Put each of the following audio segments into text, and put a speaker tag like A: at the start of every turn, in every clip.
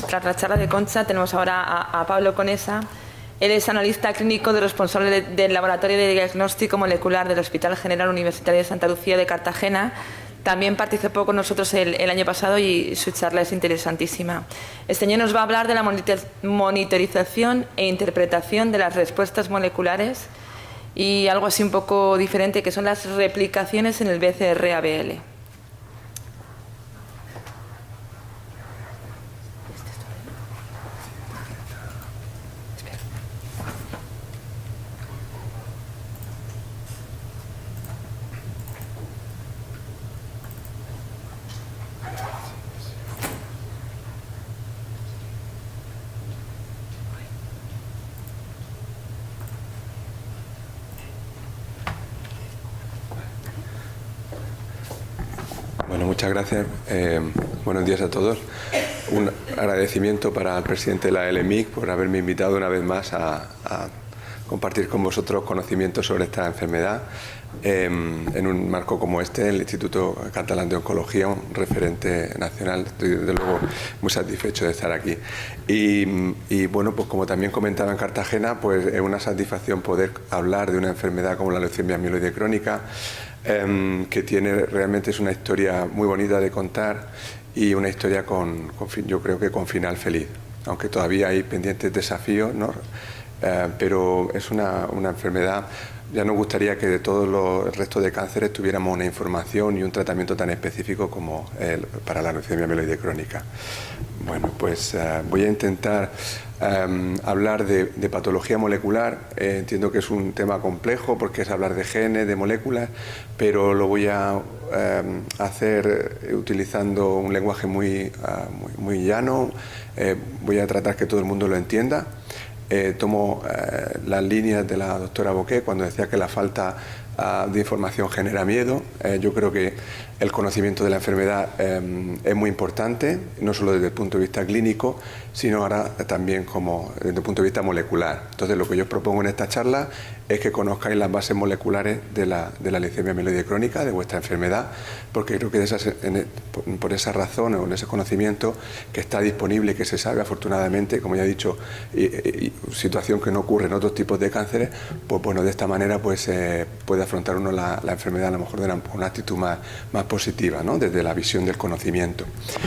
A: tras la charla de Concha, tenemos ahora a Pablo Conesa. Él es analista clínico responsable del Laboratorio de Diagnóstico Molecular del Hospital General Universitario de Santa Lucía de Cartagena. También participó con nosotros el año pasado y su charla es interesantísima. Este año nos va a hablar de la monitorización e interpretación de las respuestas moleculares y algo así un poco diferente, que son las replicaciones en el BCR-ABL.
B: Bueno, muchas gracias. Buenos días a todos. Un agradecimiento para el presidente de la LMIC por haberme invitado una vez más a compartir con vosotros conocimientos sobre esta enfermedad en un marco como este, el Instituto Catalán de Oncología, un referente nacional. Estoy desde luego muy satisfecho de estar aquí. Y bueno, pues como también comentaba en Cartagena, pues es una satisfacción poder hablar de una enfermedad como la leucemia amiloide crónica, que tiene realmente es una historia muy bonita de contar y una historia yo creo que con final feliz, aunque todavía hay pendientes desafíos, ¿no? Pero es una enfermedad. Ya nos gustaría que de todos los restos de cánceres tuviéramos una información y un tratamiento tan específico como para la leucemia amiloide crónica. Bueno, pues voy a intentar hablar de patología molecular. Entiendo que es un tema complejo porque es hablar de genes, de moléculas, pero lo voy a hacer utilizando un lenguaje muy llano. Voy a tratar que todo el mundo lo entienda. Tomo las líneas de la doctora Boqué cuando decía que la falta de información genera miedo. Yo creo que el conocimiento de la enfermedad es muy importante, no solo desde el punto de vista clínico, sino ahora también como desde el punto de vista molecular. Entonces, lo que yo os propongo en esta charla es que conozcáis las bases moleculares de la leucemia amiloide crónica, de vuestra enfermedad, porque creo que por esa razón o en ese conocimiento que está disponible, que se sabe afortunadamente, como ya he dicho, y situación que no ocurre en otros tipos de cánceres, pues bueno, de esta manera pues puede afrontar uno la enfermedad a lo mejor de una actitud más positiva, ¿no? Desde la visión del conocimiento.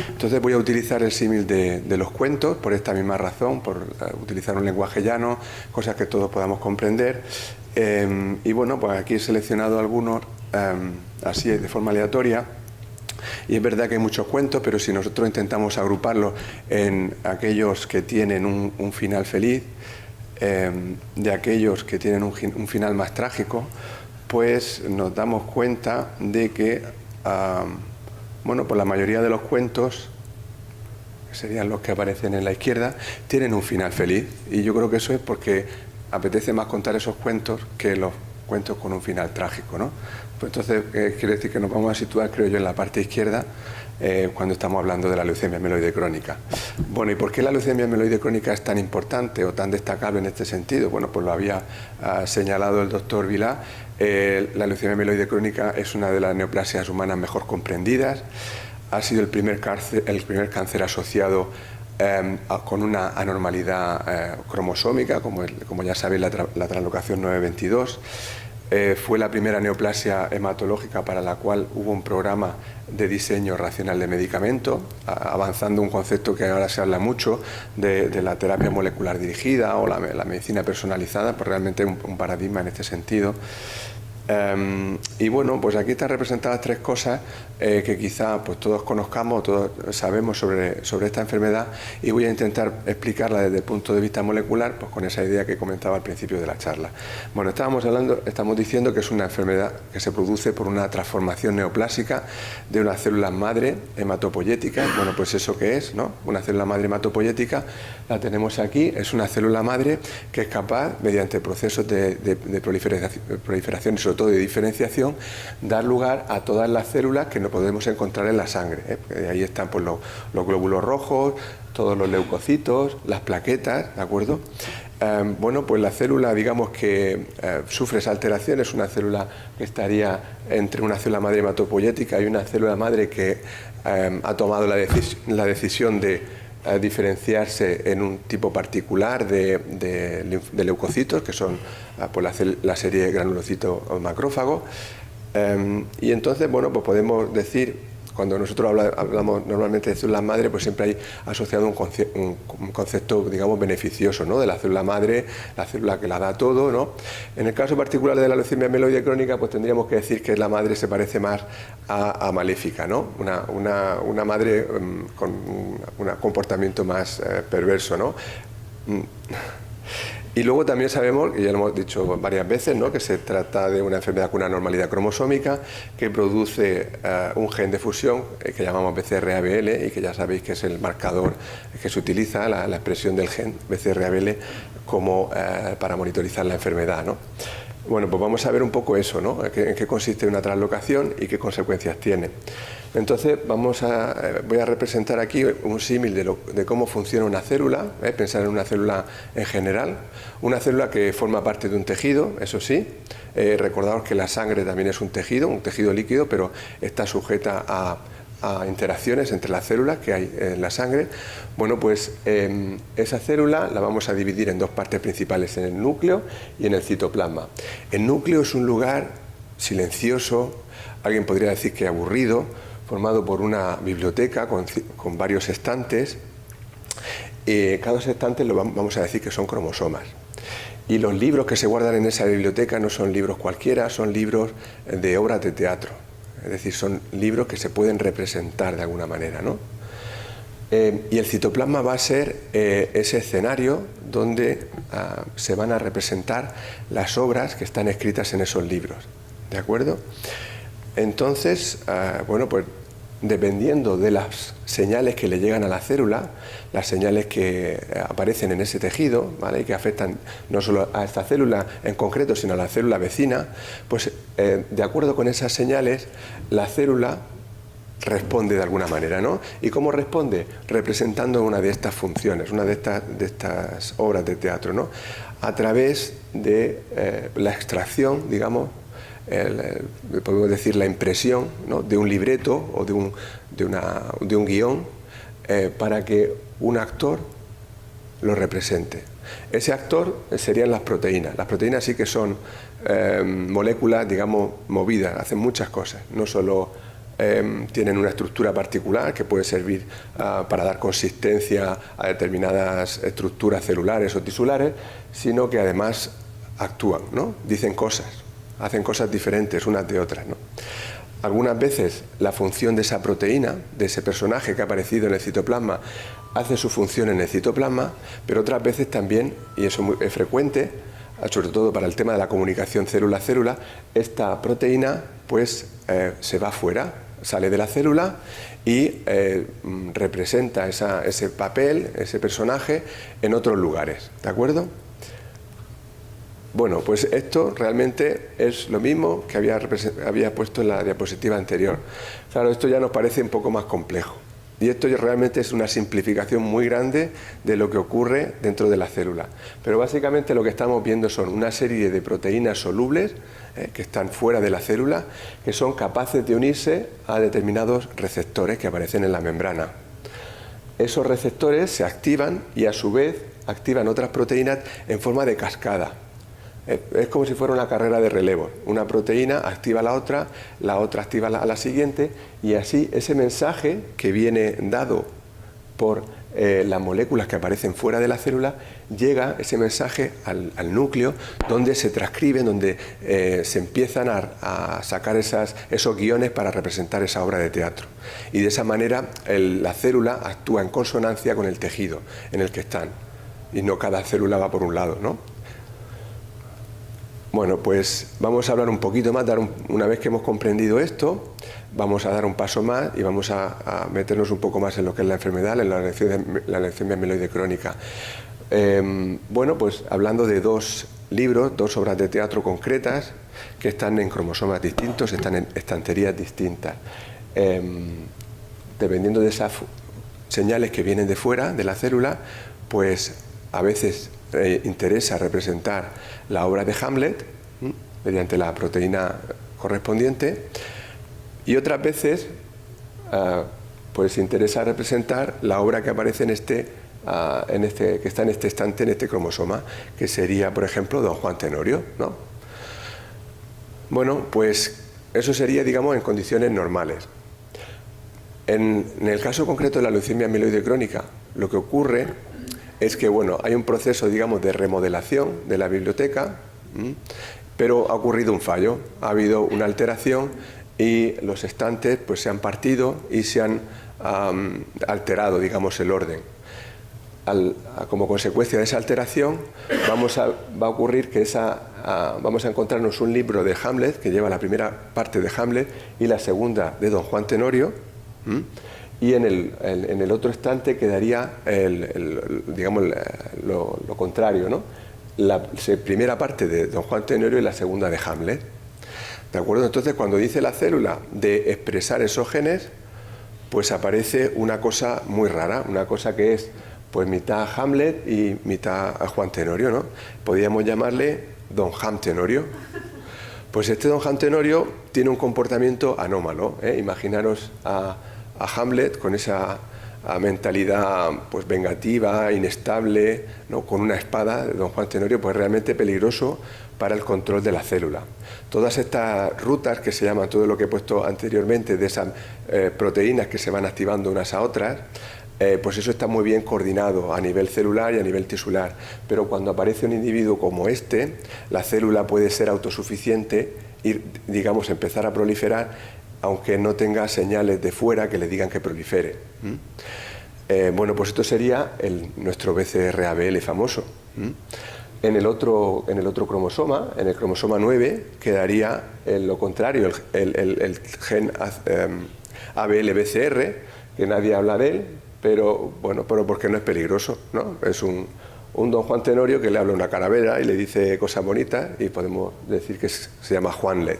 B: Entonces voy a utilizar el símil de los cuentos por esta misma razón, por utilizar un lenguaje llano, cosas que todos podamos comprender. Y bueno, pues aquí he seleccionado algunos así de forma aleatoria. Y es verdad que hay muchos cuentos, pero si nosotros intentamos agruparlos en aquellos que tienen un final feliz, de aquellos que tienen un final más trágico, pues nos damos cuenta de que, bueno, pues la mayoría de los cuentos, que serían los que aparecen en la izquierda, tienen un final feliz. Y yo creo que eso es porque apetece más contar esos cuentos que los cuentos con un final trágico, ¿no? Pues entonces quiere decir que nos vamos a situar, creo yo, en la parte izquierda cuando estamos hablando de la leucemia amiloide crónica. Bueno, ¿y por qué la leucemia amiloide crónica es tan importante o tan destacable en este sentido? Bueno, pues lo había señalado el doctor Vilá. La leucemia amiloide crónica es una de las neoplasias humanas mejor comprendidas. Ha sido el primer cáncer asociado con una anormalidad cromosómica, como ya sabéis, la translocación 922. Fue la primera neoplasia hematológica para la cual hubo un programa de diseño racional de medicamentos, avanzando un concepto que ahora se habla mucho de la terapia molecular dirigida o la medicina personalizada, pues realmente un paradigma en este sentido. Y bueno, pues aquí están representadas tres cosas que quizá pues todos conozcamos, todos sabemos sobre esta enfermedad, y voy a intentar explicarla desde el punto de vista molecular, pues con esa idea que comentaba al principio de la charla. Bueno, estamos diciendo que es una enfermedad que se produce por una transformación neoplásica de unas células madre hematopoyéticas. Bueno, pues eso que es, ¿no? Una célula madre hematopoyética la tenemos aquí, es una célula madre que es capaz, mediante procesos de proliferación y sobre todo de diferenciación, dar lugar a todas las células que no podemos encontrar en la sangre, ¿eh? Ahí están pues, los glóbulos rojos, todos los leucocitos, las plaquetas, ¿de acuerdo? Bueno, pues la célula, digamos que sufre esa alteración, es una célula que estaría entre una célula madre hematopoyética y una célula madre que ha tomado la decisión de diferenciarse en un tipo particular de leucocitos, que son por la serie granulocitos macrófagos. Y entonces, bueno, pues podemos decir, cuando nosotros hablamos normalmente de células madre, pues siempre hay asociado un concepto, digamos, beneficioso, ¿no? De la célula madre, la célula que la da todo, ¿no? En el caso particular de la leucemia mieloide crónica, pues tendríamos que decir que la madre se parece más a maléfica, ¿no? Una madre con un comportamiento más perverso, ¿no? Y luego también sabemos, y ya lo hemos dicho varias veces, ¿no?, que se trata de una enfermedad con una anormalidad cromosómica que produce un gen de fusión que llamamos BCR-ABL, y que ya sabéis que es el marcador que se utiliza, la expresión del gen BCR-ABL como para monitorizar la enfermedad, ¿no? Bueno, pues vamos a ver un poco eso, ¿no? En qué consiste una translocación y qué consecuencias tiene. Entonces voy a representar aquí un símil de cómo funciona una célula, pensar en una célula en general, una célula que forma parte de un tejido, eso sí. Recordaos que la sangre también es un tejido líquido, pero está sujeta a interacciones entre las células que hay en la sangre. Bueno, pues esa célula la vamos a dividir en dos partes principales, en el núcleo y en el citoplasma. El núcleo es un lugar silencioso, alguien podría decir que aburrido, formado por una biblioteca con varios estantes. Cada estante vamos a decir que son cromosomas. Y los libros que se guardan en esa biblioteca no son libros cualquiera, son libros de obras de teatro. Es decir, son libros que se pueden representar de alguna manera, ¿no? Y el citoplasma va a ser ese escenario donde se van a representar las obras que están escritas en esos libros, ¿de acuerdo? Entonces, bueno, pues dependiendo de las señales que le llegan a la célula, las señales que aparecen en ese tejido, ¿vale?, y que afectan no solo a esta célula en concreto, sino a la célula vecina, pues de acuerdo con esas señales, la célula responde de alguna manera, ¿no? ¿Y cómo responde? Representando una de estas funciones, una de estas obras de teatro, ¿no? A través de la extracción, digamos, podemos decir la impresión, ¿no?, de un libreto o de un guión para que un actor lo represente. Ese actor serían las proteínas. Las proteínas sí que son moléculas, digamos, movidas, hacen muchas cosas, no solo tienen una estructura particular que puede servir para dar consistencia a determinadas estructuras celulares o tisulares, sino que además actúan, ¿no? Dicen cosas, hacen cosas diferentes unas de otras, ¿no? Algunas veces la función de esa proteína, de ese personaje que ha aparecido en el citoplasma, hace su función en el citoplasma, pero otras veces también, y eso es frecuente, sobre todo para el tema de la comunicación célula-célula, esta proteína pues se va fuera, sale de la célula y representa ese papel, ese personaje en otros lugares, ¿de acuerdo? Bueno, pues esto realmente es lo mismo que había puesto en la diapositiva anterior. Claro, esto ya nos parece un poco más complejo. Y esto realmente es una simplificación muy grande de lo que ocurre dentro de la célula. Pero básicamente lo que estamos viendo son una serie de proteínas solubles que están fuera de la célula, que son capaces de unirse a determinados receptores que aparecen en la membrana. Esos receptores se activan y a su vez activan otras proteínas en forma de cascada. Es como si fuera una carrera de relevo. Una proteína activa a la otra activa a la siguiente, y así ese mensaje que viene dado por las moléculas que aparecen fuera de la célula, llega ese mensaje al núcleo, donde se transcriben, donde se empiezan a sacar esos guiones para representar esa obra de teatro. Y de esa manera la célula actúa en consonancia con el tejido en el que están, y no cada célula va por un lado, ¿no? Bueno, pues vamos a hablar un poquito más, una vez que hemos comprendido esto, vamos a dar un paso más y vamos a meternos un poco más en lo que es la enfermedad, en la leucemia mieloide crónica. Bueno, pues hablando de dos libros, dos obras de teatro concretas que están en cromosomas distintos, están en estanterías distintas. Dependiendo de esas señales que vienen de fuera de la célula, pues a veces interesa representar la obra de Hamlet mediante la proteína correspondiente, y otras veces pues interesa representar la obra que aparece que está en este estante, en este cromosoma, que sería, por ejemplo, don Juan Tenorio, ¿no? Bueno, pues eso sería, digamos, en condiciones normales. En el caso concreto de la leucemia amiloide crónica, lo que ocurre es que, bueno, hay un proceso, digamos, de remodelación de la biblioteca, pero ha ocurrido un fallo, ha habido una alteración y los estantes pues se han partido y se han alterado, digamos, el orden. Como consecuencia de esa alteración va a ocurrir que vamos a encontrarnos un libro de Hamlet que lleva la primera parte de Hamlet y la segunda de don Juan Tenorio, y en el otro estante quedaría digamos lo contrario, ¿no? La primera parte de don Juan Tenorio y la segunda de Hamlet. ¿De acuerdo? Entonces, cuando dice la célula de expresar esos genes, pues aparece una cosa muy rara, una cosa que es pues mitad Hamlet y mitad Juan Tenorio, ¿no? Podríamos llamarle don Ham Tenorio. Pues este don Ham Tenorio tiene un comportamiento anómalo, ¿eh? Imaginaros a Hamlet con esa mentalidad pues vengativa, inestable, ¿no? Con una espada. Don Juan Tenorio pues realmente peligroso para el control de la célula. Todas estas rutas que se llaman, todo lo que he puesto anteriormente de esas proteínas que se van activando unas a otras, pues eso está muy bien coordinado a nivel celular y a nivel tisular, pero cuando aparece un individuo como este, la célula puede ser autosuficiente y, digamos, empezar a proliferar, aunque no tenga señales de fuera que le digan que prolifere. Bueno, pues esto sería nuestro BCR-ABL famoso. En el otro cromosoma, en el cromosoma 9, quedaría lo contrario, el gen ABL-BCR, que nadie habla de él, pero bueno, pero porque no es peligroso, ¿no? Es un don Juan Tenorio que le habla una calavera y le dice cosas bonitas y podemos decir que se llama Juanlet.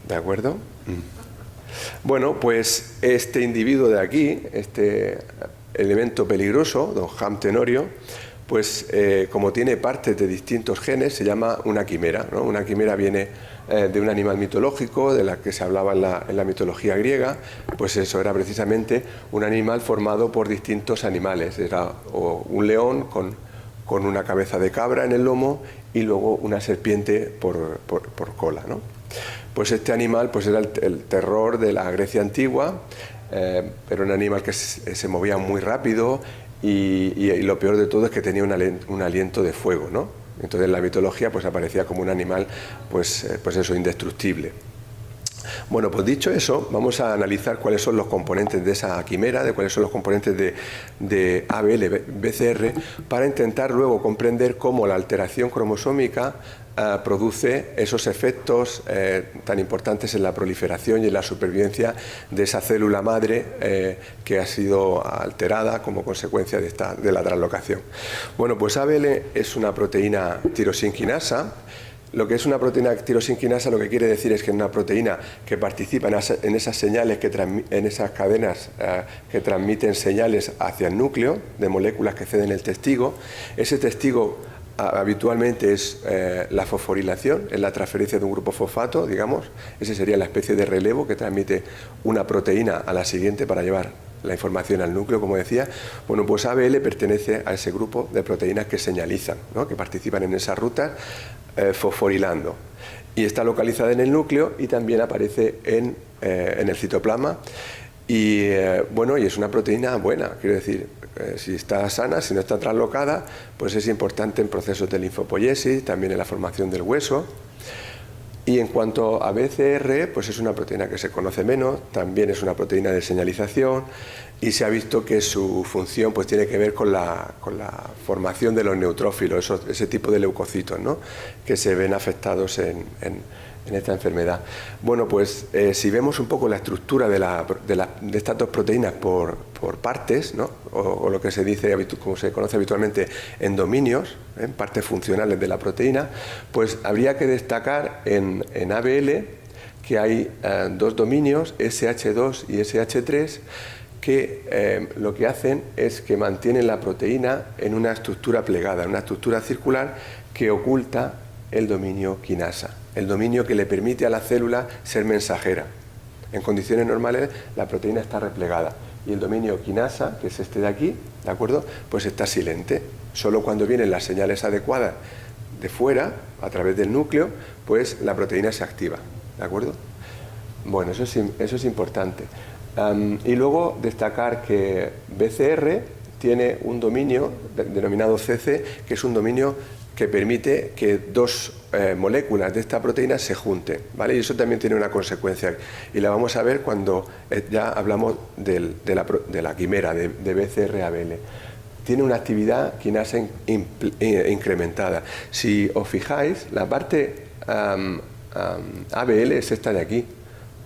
B: ¿De acuerdo? Bueno, pues este individuo de aquí, este elemento peligroso, don Ham Tenorio, pues como tiene partes de distintos genes, se llama una quimera, ¿no? Una quimera viene de un animal mitológico, de la que se hablaba en la mitología griega, pues eso era precisamente un animal formado por distintos animales. Era un león con una cabeza de cabra en el lomo y luego una serpiente por cola, ¿no? Pues este animal pues era el terror de la Grecia antigua, pero un animal que se movía muy rápido y lo peor de todo es que tenía un aliento de fuego, ¿no? Entonces en la mitología pues aparecía como un animal pues eso, indestructible. Bueno, pues dicho eso, vamos a analizar cuáles son los componentes de esa quimera, de cuáles son los componentes de ABL-BCR, para intentar luego comprender cómo la alteración cromosómica produce esos efectos tan importantes en la proliferación y en la supervivencia de esa célula madre que ha sido alterada como consecuencia de la translocación. Bueno, pues ABL es una proteína tirosinquinasa. Lo que es una proteína tirosinquinasa lo que quiere decir es que es una proteína que participa en esas señales, en esas cadenas que transmiten señales hacia el núcleo de moléculas que ceden el testigo. Ese testigo habitualmente es la fosforilación, es la transferencia de un grupo fosfato, digamos. Ese sería la especie de relevo que transmite una proteína a la siguiente para llevar la información al núcleo, como decía. Bueno, pues ABL pertenece a ese grupo de proteínas que señalizan, ¿no? Que participan en esas rutas fosforilando. Y está localizada en el núcleo y también aparece en el citoplasma. Y bueno, y es una proteína buena, quiero decir, si está sana, si no está translocada, pues es importante en procesos de linfopoiesis, también en la formación del hueso. Y en cuanto a BCR, pues es una proteína que se conoce menos, también es una proteína de señalización y se ha visto que su función pues tiene que ver con la formación de los neutrófilos, ese tipo de leucocitos, ¿no? Que se ven afectados en esta enfermedad. Bueno, pues si vemos un poco la estructura de estas dos proteínas por partes, ¿no? o lo que se dice, como se conoce habitualmente, en dominios, partes funcionales de la proteína, pues habría que destacar en ABL que hay dos dominios, SH2 y SH3, que lo que hacen es que mantienen la proteína en una estructura plegada, en una estructura circular que oculta el dominio quinasa, el dominio que le permite a la célula ser mensajera. En condiciones normales la proteína está replegada y el dominio quinasa, que es este de aquí, ¿de acuerdo?, pues está silente. Solo cuando vienen las señales adecuadas de fuera, a través del núcleo, pues la proteína se activa, ¿de acuerdo? Bueno, eso es importante. Y luego destacar que BCR tiene un dominio denominado CC, que es un dominio que permite que dos moléculas de esta proteína se junten, ¿vale? Y eso también tiene una consecuencia, y la vamos a ver cuando ya hablamos de la quimera de BCR-ABL. Tiene una actividad quinasa incrementada. Si os fijáis, la parte ABL es esta de aquí.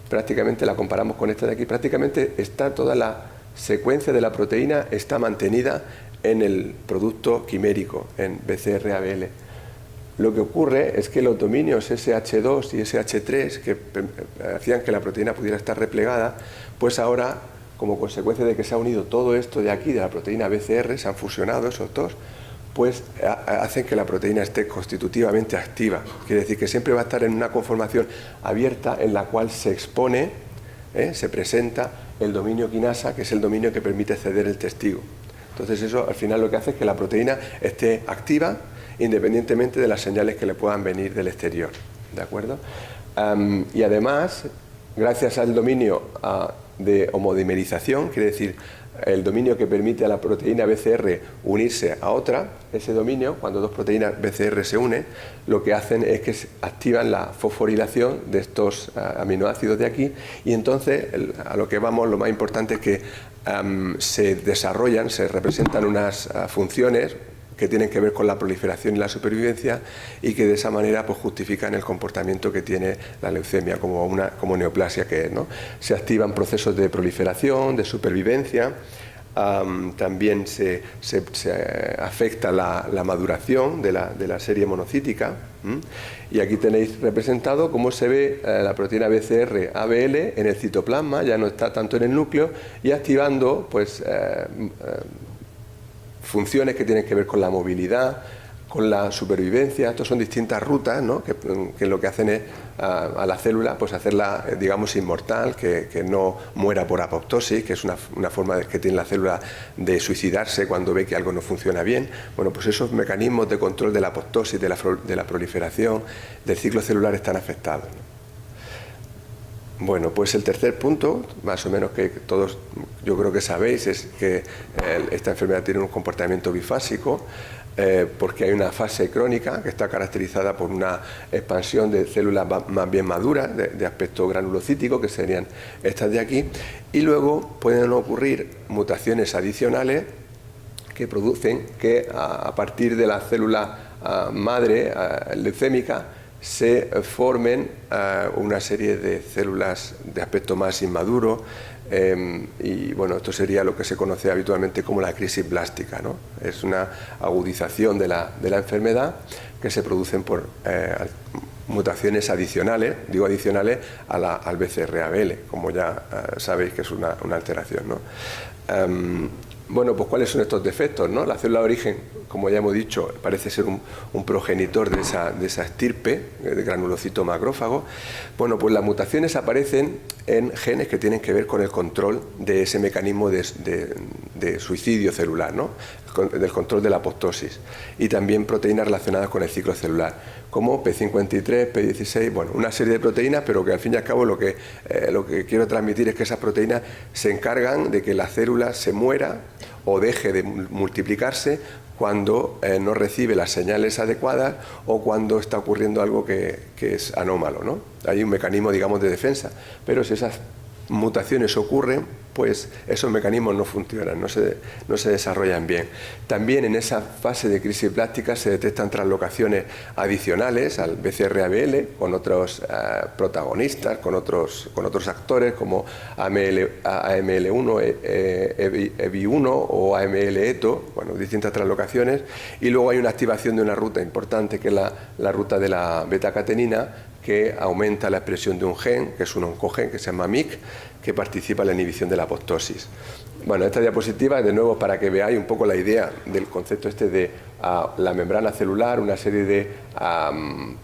B: Prácticamente la comparamos con esta de aquí. Prácticamente está toda la secuencia de la proteína está mantenida en el producto quimérico, en BCR-ABL. Lo que ocurre es que los dominios SH2 y SH3, que hacían que la proteína pudiera estar replegada, pues ahora, como consecuencia de que se ha unido todo esto de aquí, de la proteína BCR, se han fusionado esos dos, pues hacen que la proteína esté constitutivamente activa. Quiere decir que siempre va a estar en una conformación abierta en la cual se expone, se presenta el dominio quinasa, que es el dominio que permite ceder el testigo. Entonces eso al final lo que hace es que la proteína esté activa independientemente de las señales que le puedan venir del exterior, ¿de acuerdo? Y además, gracias al dominio de homodimerización, quiere decir el dominio que permite a la proteína BCR unirse a otra, ese dominio, cuando dos proteínas BCR se unen, lo que hacen es que activan la fosforilación de estos aminoácidos de aquí, y entonces a lo que vamos, lo más importante es que se desarrollan, se representan unas funciones que tienen que ver con la proliferación y la supervivencia, y que de esa manera pues justifican el comportamiento que tiene la leucemia como neoplasia que es, ¿no? Se activan procesos de proliferación, de supervivencia, también se afecta la maduración de la serie monocítica, y aquí tenéis representado cómo se ve la proteína BCR-ABL en el citoplasma, ya no está tanto en el núcleo, y activando pues funciones que tienen que ver con la movilidad, con la supervivencia. Estas son distintas rutas, ¿no?, que lo que hacen es a la célula pues hacerla, digamos, inmortal, que no muera por apoptosis, que es una forma que tiene la célula de suicidarse cuando ve que algo no funciona bien. Bueno, pues esos mecanismos de control de la apoptosis, de la proliferación, del ciclo celular están afectados, ¿no? Bueno, pues el tercer punto, más o menos que todos yo creo que sabéis, es que esta enfermedad tiene un comportamiento bifásico, porque hay una fase crónica que está caracterizada por una expansión de células más bien maduras, de aspecto granulocítico, que serían estas de aquí, y luego pueden ocurrir mutaciones adicionales que producen que a partir de la célula madre leucémica se formen una serie de células de aspecto más inmaduro, y bueno, esto sería lo que se conoce habitualmente como la crisis blástica, ¿no? Es una agudización de la enfermedad que se producen por mutaciones adicionales, digo adicionales al BCR-ABL, como ya sabéis que es una alteración, ¿no? Bueno, pues ¿cuáles son estos defectos, no? La célula de origen, como ya hemos dicho, parece ser un progenitor de esa estirpe de granulocito macrófago. Bueno, pues las mutaciones aparecen en genes que tienen que ver con el control de ese mecanismo de suicidio celular, ¿no?, del control de la apoptosis, y también proteínas relacionadas con el ciclo celular, como P53, P16, bueno, una serie de proteínas, pero que al fin y al cabo lo que quiero transmitir es que esas proteínas se encargan de que la célula se muera o deje de multiplicarse cuando no recibe las señales adecuadas o cuando está ocurriendo algo que es anómalo, ¿no? Hay un mecanismo, digamos, de defensa, pero si esas mutaciones ocurren, pues esos mecanismos no funcionan, no se desarrollan bien. También en esa fase de crisis blástica se detectan translocaciones adicionales al BCR-ABL con otros protagonistas, con otros actores como AML1, EBI1 o AML-ETO, bueno, distintas translocaciones, y luego hay una activación de una ruta importante que es la ruta de la beta-catenina, que aumenta la expresión de un gen, que es un oncogen que se llama MYC, que participa en la inhibición de la apoptosis. Bueno, esta diapositiva, de nuevo, para que veáis un poco la idea del concepto este de la membrana celular, una serie de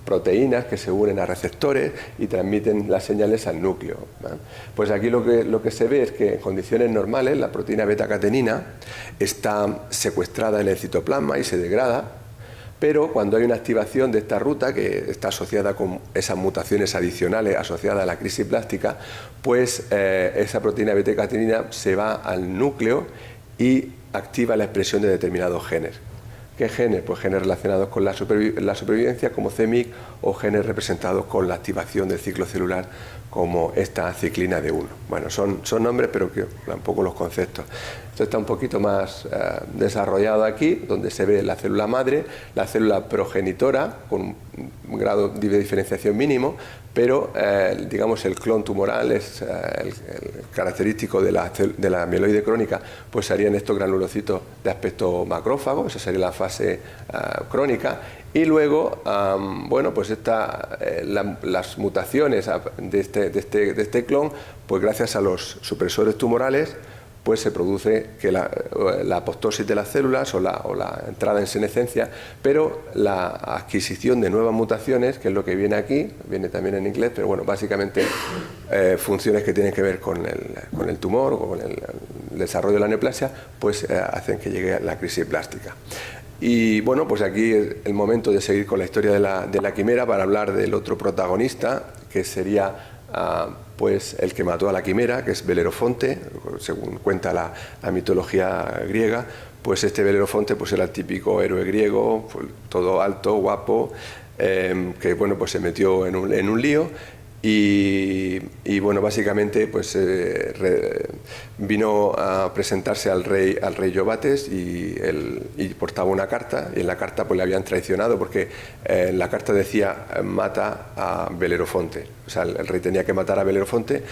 B: proteínas que se unen a receptores y transmiten las señales al núcleo, ¿vale? Pues aquí lo que se ve es que en condiciones normales la proteína beta-catenina está secuestrada en el citoplasma y se degrada, pero cuando hay una activación de esta ruta que está asociada con esas mutaciones adicionales asociadas a la crisis plástica, pues esa proteína beta-catenina se va al núcleo y activa la expresión de determinados genes. ¿Qué genes? Pues genes relacionados con la supervivencia como CEMIC o genes representados con la activación del ciclo celular como esta ciclina D1. Bueno, son nombres, pero que un poco los conceptos. Esto está un poquito más desarrollado aquí, donde se ve la célula madre, la célula progenitora, con un grado de diferenciación mínimo, pero digamos el clon tumoral es el característico de la mieloide crónica, pues serían estos granulocitos de aspecto macrófago, esa sería la fase crónica. Y luego, bueno, pues las mutaciones de este clon, pues gracias a los supresores tumorales, pues se produce que la apoptosis de las células o la entrada en senescencia, pero la adquisición de nuevas mutaciones, que es lo que viene aquí, viene también en inglés, pero bueno, básicamente funciones que tienen que ver con el tumor o con el desarrollo de la neoplasia, pues hacen que llegue la crisis plástica. Y bueno, pues aquí es el momento de seguir con la historia de la quimera para hablar del otro protagonista, que sería pues el que mató a la quimera, que es Belerofonte, según cuenta la mitología griega. Pues este Belerofonte pues era el típico héroe griego, pues, todo alto, guapo, que bueno, pues se metió en un lío. Y bueno, básicamente pues vino a presentarse al rey Iobates y portaba una carta, y en la carta pues le habían traicionado porque la carta decía mata a Belerofonte, o sea, el rey tenía que matar a Belerofonte.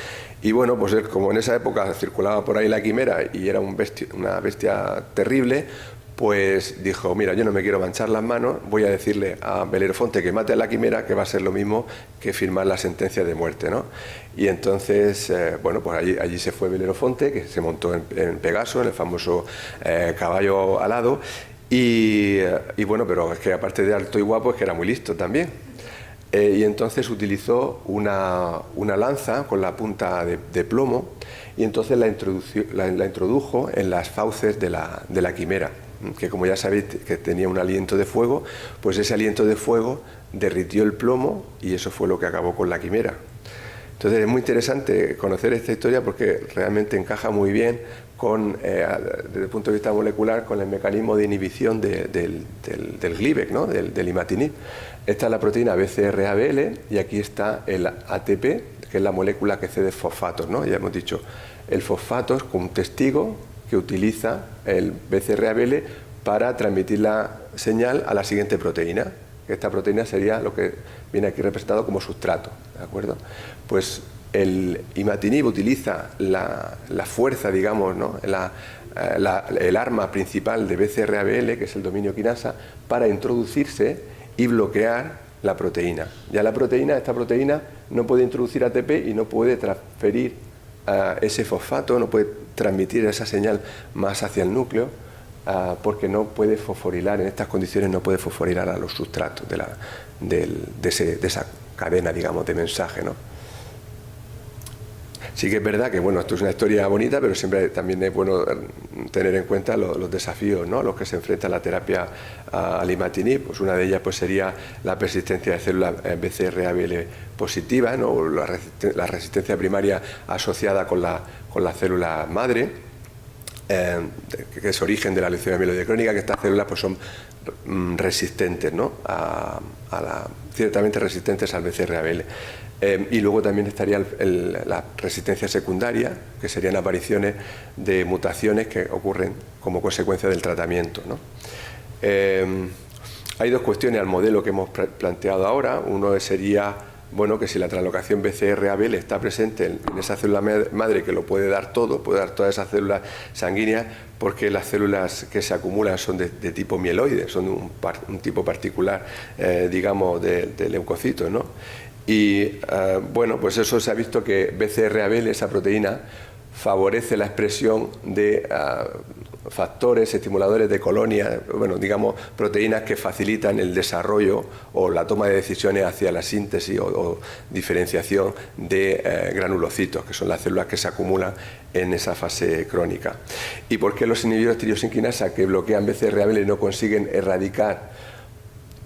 B: Y bueno, pues como en esa época circulaba por ahí la quimera y era una bestia terrible, pues dijo, mira, yo no me quiero manchar las manos, voy a decirle a Belerofonte que mate a la quimera, que va a ser lo mismo que firmar la sentencia de muerte, ¿no? Y entonces, bueno, pues allí se fue Belerofonte, que se montó en Pegaso, en el famoso caballo alado, y bueno, pero es que aparte de alto y guapo, es que era muy listo también. Y entonces utilizó una lanza con la punta de plomo, y entonces la introdujo en las fauces de la quimera, que como ya sabéis que tenía un aliento de fuego, pues ese aliento de fuego derritió el plomo y eso fue lo que acabó con la quimera. Entonces es muy interesante conocer esta historia porque realmente encaja muy bien desde el punto de vista molecular con el mecanismo de inhibición del Gleevec, ¿no? del imatinib. Esta es la proteína BCR-ABL y aquí está el ATP, que es la molécula que cede fosfatos, ¿no? Ya hemos dicho, el fosfato es como un testigo que utiliza el BCR-ABL para transmitir la señal a la siguiente proteína. Esta proteína sería lo que viene aquí representado como sustrato, ¿de acuerdo? Pues el imatinib utiliza la fuerza, digamos, ¿no? el arma principal de BCR-ABL, que es el dominio quinasa, para introducirse y bloquear la proteína. Ya esta proteína no puede introducir ATP y no puede transferir ese fosfato, no puede transmitir esa señal más hacia el núcleo, porque no puede fosforilar, en estas condiciones no puede fosforilar a los sustratos de esa cadena, digamos, de mensaje, ¿no? Sí que es verdad que, bueno, esto es una historia bonita, pero siempre también es bueno tener en cuenta los desafíos, ¿no?, a los que se enfrenta la terapia al imatinib. Pues una de ellas pues sería la persistencia de células BCR-ABL positivas, ¿no?, o la resistencia primaria asociada con la célula madre, que es origen de la leucemia mieloide crónica, que estas células pues son resistentes, ¿no?, ciertamente resistentes al BCR-ABL. Y luego también estaría la resistencia secundaria, que serían apariciones de mutaciones que ocurren como consecuencia del tratamiento, ¿no? Hay dos cuestiones al modelo que hemos planteado ahora. Uno sería, bueno, que si la translocación BCR-ABL está presente en esa célula madre, que lo puede dar todo, puede dar todas esas células sanguíneas, porque las células que se acumulan son de tipo mieloide, son de un tipo particular, digamos, de leucocitos, ¿no? Y bueno, pues eso se ha visto que BCR-ABL, esa proteína, favorece la expresión de factores estimuladores de colonias, bueno, digamos, proteínas que facilitan el desarrollo o la toma de decisiones hacia la síntesis o diferenciación de granulocitos, que son las células que se acumulan en esa fase crónica. ¿Y por qué los inhibidores de tiriosinquinasa que bloquean BCR-ABL no consiguen erradicar,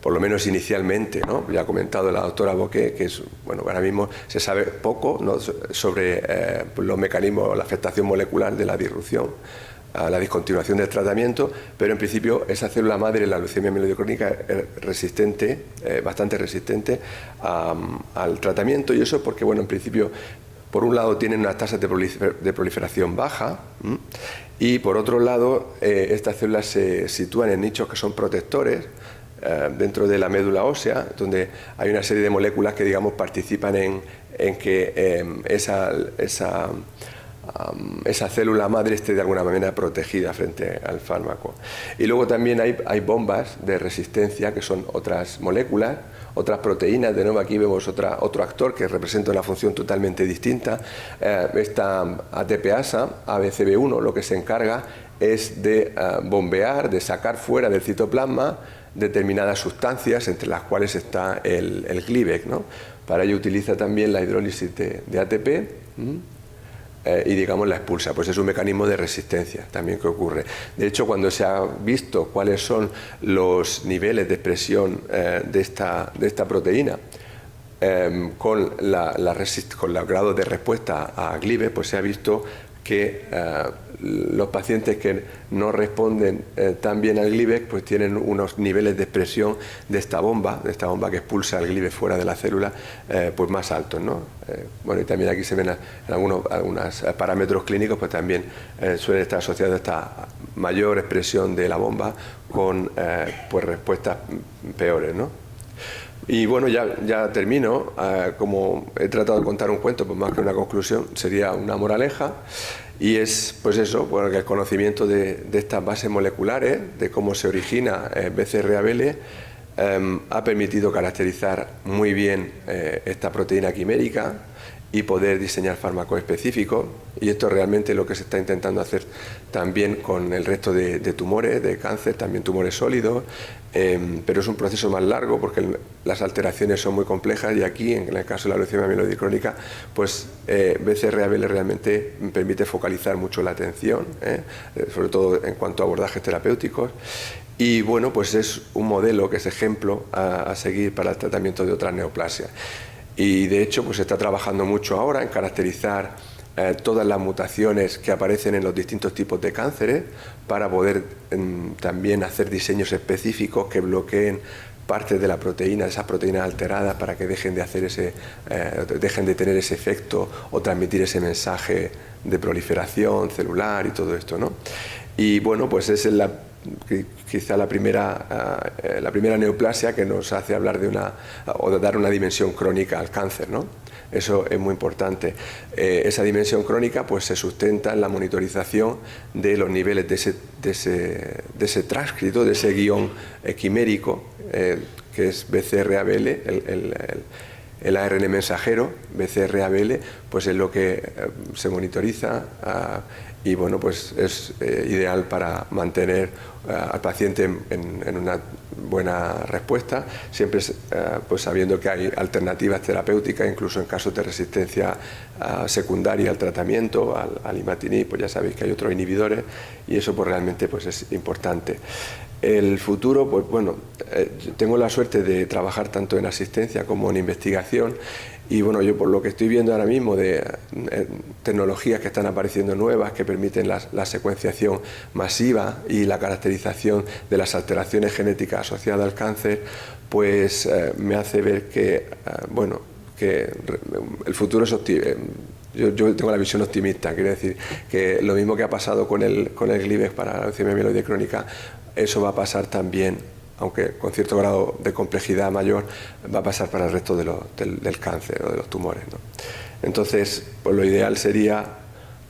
B: por lo menos inicialmente, ¿no? Ya ha comentado la doctora Boqué que es, bueno, ahora mismo se sabe poco, ¿no?, sobre los mecanismos, la afectación molecular de la disrupción, a la discontinuación del tratamiento, pero en principio esa célula madre, la leucemia amiloide crónica, es resistente, bastante resistente al tratamiento, y eso porque, bueno, en principio, por un lado tienen unas tasas de proliferación baja, y por otro lado estas células se sitúan en nichos que son protectores dentro de la médula ósea, donde hay una serie de moléculas que, digamos, participan en que esa célula madre esté de alguna manera protegida frente al fármaco. Y luego también hay bombas de resistencia, que son otras moléculas, otras proteínas. De nuevo aquí vemos otro actor que representa una función totalmente distinta. Esta ATPasa, ABCB1, lo que se encarga es de bombear, de sacar fuera del citoplasma determinadas sustancias, entre las cuales está el Gleevec, ¿no? Para ello utiliza también la hidrólisis de ATP, y, digamos, la expulsa. Pues es un mecanismo de resistencia también que ocurre. De hecho, cuando se ha visto cuáles son los niveles de expresión de esta proteína con los grados de respuesta a Gleevec, pues se ha visto que los pacientes que no responden tan bien al Gleevec pues tienen unos niveles de expresión de esta bomba que expulsa el Gleevec fuera de la célula, pues más altos, ¿no? Bueno, y también aquí se ven algunos parámetros clínicos, pues también suele estar asociado a esta mayor expresión de la bomba con pues respuestas peores, ¿no? Y bueno, ya termino. Como he tratado de contar un cuento, pues más que una conclusión, sería una moraleja. Y es, pues eso, porque el conocimiento de estas bases moleculares, de cómo se origina BCR-ABL, ha permitido caracterizar muy bien esta proteína quimérica y poder diseñar fármacos específicos, y esto es realmente lo que se está intentando hacer también con el resto de tumores, de cáncer, también tumores sólidos, pero es un proceso más largo porque las alteraciones son muy complejas, y aquí, en el caso de la leucemia amiloide crónica, pues BCR-ABL realmente permite focalizar mucho la atención, sobre todo en cuanto a abordajes terapéuticos. Y bueno, pues es un modelo que es ejemplo a seguir para el tratamiento de otras neoplasias. Y de hecho, pues se está trabajando mucho ahora en caracterizar todas las mutaciones que aparecen en los distintos tipos de cánceres para poder también hacer diseños específicos que bloqueen partes de la proteína, de esas proteínas alteradas, para que dejen de tener ese efecto o transmitir ese mensaje de proliferación celular y todo esto, ¿no? Y bueno, pues es quizá la primera neoplasia que nos hace hablar de dar una dimensión crónica al cáncer, ¿no? Eso es muy importante. Esa dimensión crónica pues se sustenta en la monitorización de los niveles de ese transcrito, de ese guión quimérico, que es BCR-ABL, el ARN mensajero. BCR-ABL pues es lo que se monitoriza, y bueno, pues es ideal para mantener al paciente en una buena respuesta, siempre pues sabiendo que hay alternativas terapéuticas, incluso en casos de resistencia secundaria al tratamiento, al imatinib, pues ya sabéis que hay otros inhibidores, y eso pues realmente pues es importante. El futuro, pues bueno, tengo la suerte de trabajar tanto en asistencia como en investigación, y bueno, yo por lo que estoy viendo ahora mismo de tecnologías que están apareciendo nuevas que permiten la secuenciación masiva y la caracterización de las alteraciones genéticas asociadas al cáncer, pues me hace ver que bueno, que el futuro es optimista. Yo tengo la visión optimista, quiere decir que lo mismo que ha pasado con el Gleevec para la leucemia amiloide crónica, eso va a pasar también, aunque con cierto grado de complejidad mayor, va a pasar para el resto del cáncer o de los tumores, ¿no? Entonces, pues lo ideal sería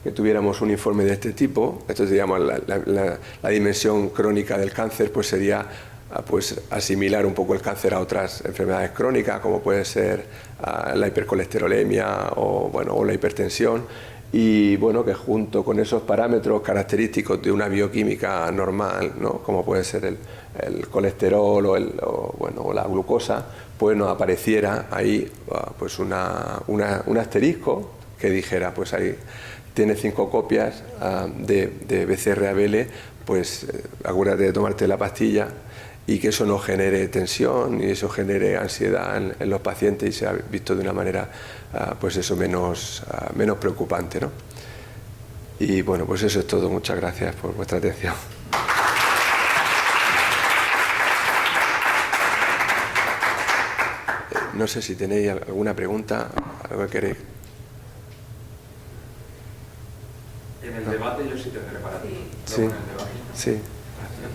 B: que tuviéramos un informe de este tipo. Esto es, digamos, la dimensión crónica del cáncer, pues sería pues asimilar un poco el cáncer a otras enfermedades crónicas, como puede ser la hipercolesterolemia o la hipertensión, y bueno, que junto con esos parámetros característicos de una bioquímica normal, ¿no? Como puede ser el colesterol o la glucosa, pues nos apareciera ahí pues un asterisco que dijera, pues ahí tiene 5 copias de BCR-ABL, pues acuérdate de tomarte la pastilla, y que eso no genere tensión y eso genere ansiedad en los pacientes y se ha visto de una manera pues eso menos preocupante, ¿no? Y bueno, pues eso es todo. Muchas gracias por vuestra atención. No sé si tenéis alguna pregunta, algo que queréis.
C: En el debate yo sí tendré para ti.
B: Sí,
C: En el debate.
B: sí.
C: Gracias.